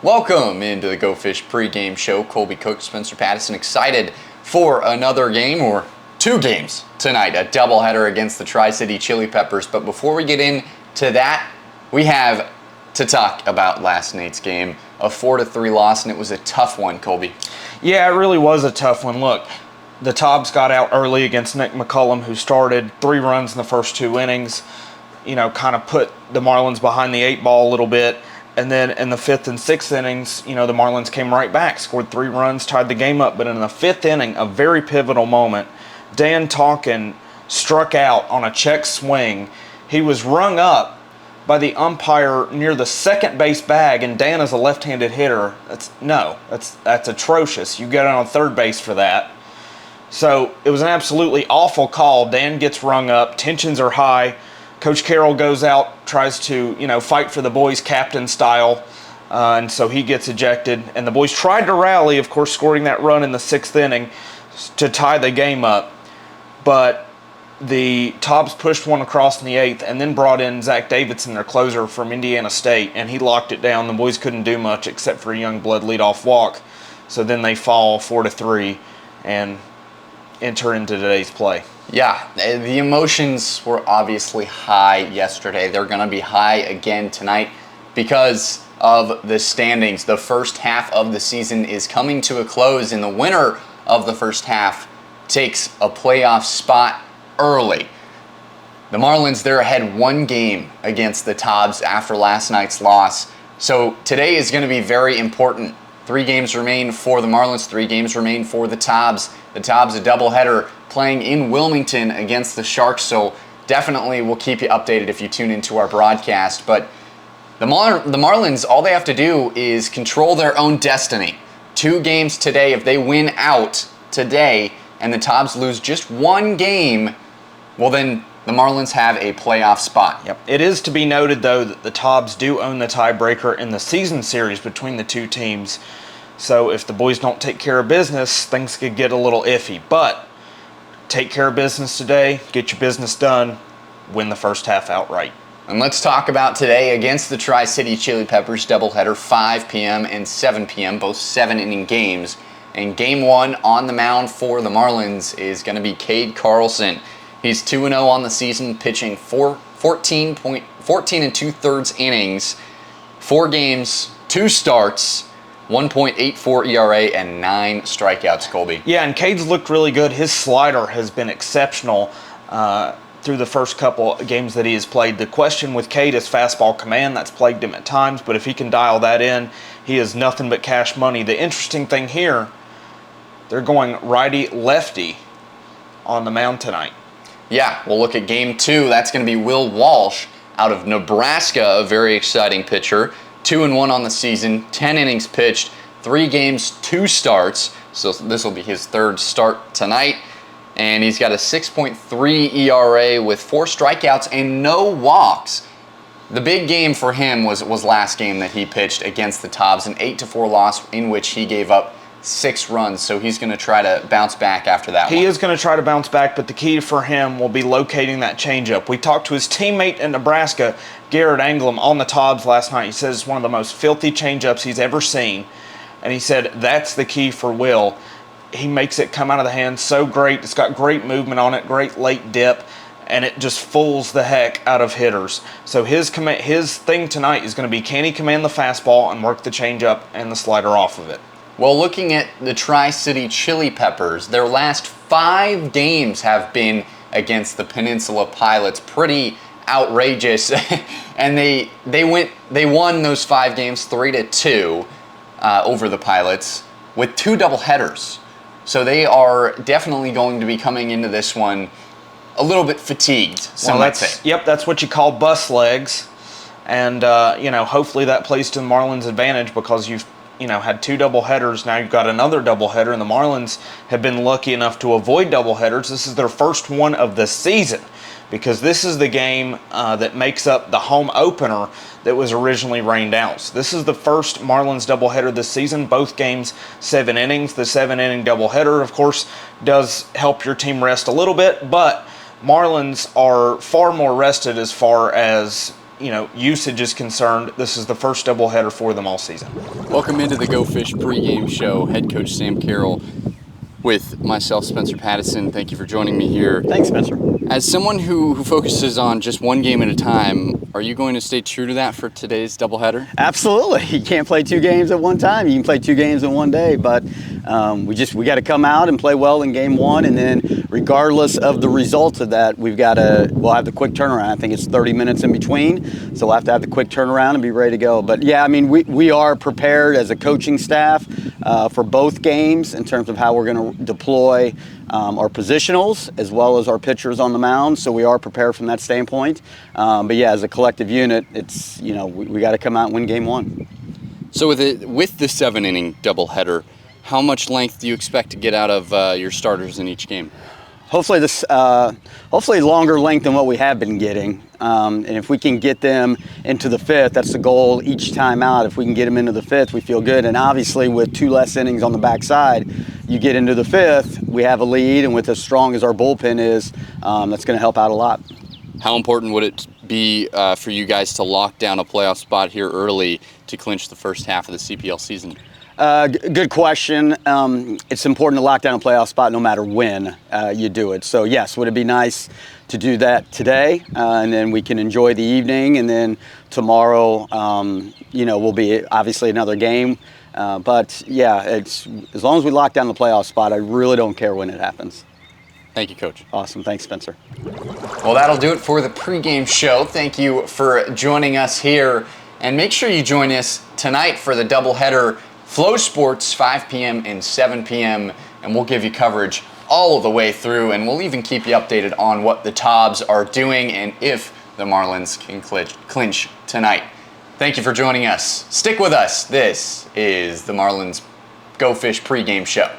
Welcome into the Go Fish pregame show. Colby Cook, Spencer Pattison, excited for another game or two games tonight. A doubleheader against the Tri-City Chili Peppers. But before we get into that, we have to talk about last night's game. A 4-3 loss, and it was a tough one, Colby. Yeah, it really was a tough one. Look, the Tobbs got out early against Nick McCullum, who started 3 runs in the first 2 innings. Kind of put the Marlins behind the 8 ball a little bit. And then in the 5th and 6th innings, the Marlins came right back, scored 3 runs, tied the game up. But in the 5th inning, a very pivotal moment, Dan Tonkin struck out on a check swing. He was rung up by the umpire near the second base bag, and Dan is a left-handed hitter. That's atrocious. You get on third base for that. So it was an absolutely awful call. Dan gets rung up. Tensions are high. Coach Carroll goes out, tries to, fight for the boys captain style, and so he gets ejected. And the boys tried to rally, of course, scoring that run in the 6th inning to tie the game up. But the Tobbs pushed one across in the 8th and then brought in Zach Davidson, their closer from Indiana State, and he locked it down. The boys couldn't do much except for a young blood leadoff walk. So then they fall 4-3 and enter into today's play. Yeah, the emotions were obviously high yesterday. They're going to be high again tonight because of the standings. The first half of the season is coming to a close, and the winner of the first half takes a playoff spot early. The Marlins, they're ahead 1 game against the Tobbs after last night's loss. So today is going to be very important. 3 games remain for the Marlins, 3 games remain for the Tobbs. The Tobbs, a doubleheader, playing in Wilmington against the Sharks, so definitely we'll keep you updated if you tune into our broadcast. But the Marlins, all they have to do is control their own destiny. 2 games today. If they win out today and the Tobbs lose just 1 game, well then the Marlins have a playoff spot. Yep. It is to be noted, though, that the Tobbs do own the tiebreaker in the season series between the 2 teams. So if the boys don't take care of business, things could get a little iffy. But take care of business today, get your business done, win the first half outright. And let's talk about today against the Tri-City Chili Peppers doubleheader, 5 p.m. and 7 p.m., both 7-inning games. And game 1 on the mound for the Marlins is going to be Cade Carlson. He's 2-0 on the season, pitching 14 and 2/3 innings, 4 games, 2 starts, 1.84 ERA, and 9 strikeouts, Colby. Yeah, and Cade's looked really good. His slider has been exceptional through the first couple games that he has played. The question with Cade is fastball command. That's plagued him at times, but if he can dial that in, he is nothing but cash money. The interesting thing here, they're going righty-lefty on the mound tonight. Yeah, we'll look at game 2. That's going to be Will Walsh out of Nebraska, a very exciting pitcher. 2-1 on the season, 10 innings pitched, 3 games, 2 starts. So this will be his 3rd start tonight. And he's got a 6.3 ERA with 4 strikeouts and no walks. The big game for him was last game that he pitched against the Tobbs, an 8-4 loss in which he gave up 6 runs, so he's going to try to bounce back after that one. He is going to try to bounce back, but the key for him will be locating that changeup. We talked to his teammate in Nebraska, Garrett Anglem, on the Tobbs last night. He says it's one of the most filthy changeups he's ever seen, and he said that's the key for Will. He makes it come out of the hand so great. It's got great movement on it, great late dip, and it just fools the heck out of hitters. So his thing tonight is going to be, can he command the fastball and work the changeup and the slider off of it? Well, looking at the Tri-City Chili Peppers, their last 5 games have been against the Peninsula Pilots. Pretty outrageous. And they won those 5 games 3-2 over the Pilots with 2 doubleheaders. So they are definitely going to be coming into this one a little bit fatigued, some might say. Yep, that's what you call bus legs. And, hopefully that plays to the Marlins' advantage because you've had 2 doubleheaders. Now you've got another doubleheader, and the Marlins have been lucky enough to avoid doubleheaders. This is their first one of the season because this is the game that makes up the home opener that was originally rained out. So this is the first Marlins doubleheader this season. Both games 7 innings. The 7-inning doubleheader, of course, does help your team rest a little bit, but Marlins are far more rested as far as usage is concerned, this is the first doubleheader for them all season. Welcome into the Go Fish pregame show. Head coach Sam Carroll with myself, Spencer Pattison. Thank you for joining me here. Thanks, Spencer. As someone who focuses on just one game at a time, are you going to stay true to that for today's doubleheader? Absolutely. You can't play two games at one time. You can play two games in one day, but we got to come out and play well in game one, and then regardless of the results of that, we'll have the quick turnaround. I think it's 30 minutes in between, so we'll have to have the quick turnaround and be ready to go. But yeah, I mean, we are prepared as a coaching staff for both games in terms of how we're going to deploy our positionals as well as our pitchers on the mound, so we are prepared from that standpoint. But yeah, as a collective unit, it's we got to come out and win game one. So with the 7-inning doubleheader, how much length do you expect to get out of your starters in each game? Hopefully longer length than what we have been getting. And if we can get them into the fifth, that's the goal each time out. If we can get them into the fifth, we feel good. And obviously with two less innings on the backside, you get into the fifth, we have a lead, and with as strong as our bullpen is, that's going to help out a lot. How important would it be for you guys to lock down a playoff spot here early to clinch the first half of the CPL season? Good question. It's important to lock down a playoff spot no matter when you do it. So yes, would it be nice to do that today, and then we can enjoy the evening, and then tomorrow, will be obviously another game. But yeah, it's as long as we lock down the playoff spot, I really don't care when it happens. Thank you, Coach. Awesome. Thanks, Spencer. Well, that'll do it for the pregame show. Thank you for joining us here, and make sure you join us tonight for the doubleheader. Flow Sports, 5 p.m. and 7 p.m., and we'll give you coverage all the way through, and we'll even keep you updated on what the Tobs are doing and if the Marlins can clinch tonight. Thank you for joining us. Stick with us. This is the Marlins Go Fish pregame show.